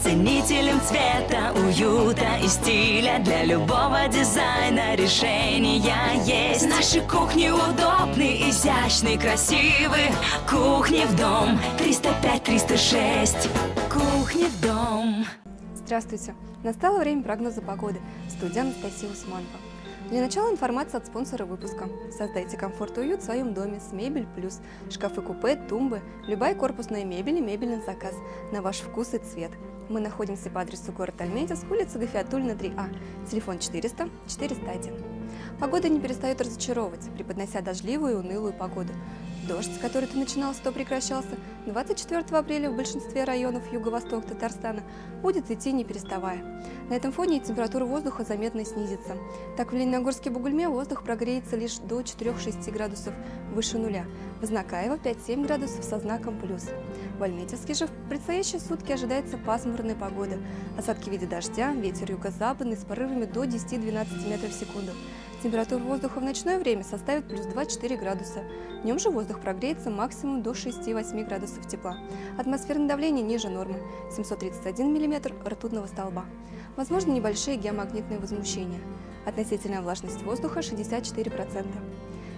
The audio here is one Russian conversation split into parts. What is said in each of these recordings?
Ценителем цвета, уюта и стиля для любого дизайна решения есть. Наши кухни удобны, изящны, красивы. Кухни в дом 305-306. Кухни в дом. Здравствуйте! Настало время прогноза погоды. Студия Анастасия Усманова. Для начала информация от спонсора выпуска. Создайте комфорт и уют в своем доме с Мебель Плюс. Шкафы-купе, тумбы, любая корпусная мебель и мебель на заказ. На ваш вкус и цвет. Мы находимся по адресу город Альметьевск, улица Гафиатуллина, 3А. Телефон 400 401. Погода не перестает разочаровывать, преподнося дождливую и унылую погоду. Дождь, который то начинался, то прекращался, 24 апреля в большинстве районов юго-восток Татарстана будет идти не переставая. На этом фоне температура воздуха заметно снизится. Так в Лениногорске Бугульме воздух прогреется лишь до 4-6 градусов выше нуля, в Знакаево 5-7 градусов со знаком плюс. В Альметьевске же в предстоящие сутки ожидается пасмурная погода. Осадки в виде дождя, ветер юго-западный с порывами до 10-12 метров в секунду. Температура воздуха в ночное время составит плюс 2-4 градуса. Днем же воздух прогреется максимум до 6-8 градусов тепла. Атмосферное давление ниже нормы – 731 мм ртутного столба. Возможно небольшие геомагнитные возмущения. Относительная влажность воздуха – 64%.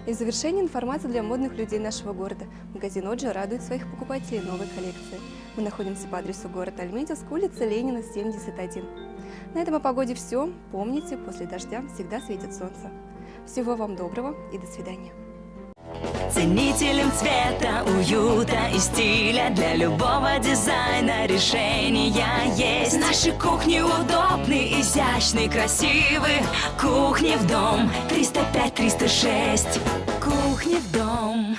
И в завершение информация для модных людей нашего города. Магазин Оджи радует своих покупателей новой коллекции. Мы находимся по адресу город Альметьевск, улица Ленина, 71. На этом о погоде все. Помните, после дождя всегда светит солнце. Всего вам доброго и до свидания. Ценителем цвета, уюта и стиля для любого дизайна решения есть. Наши кухни удобны, изящны, красивы. Кухни в дом 305-306. Кухни в дом.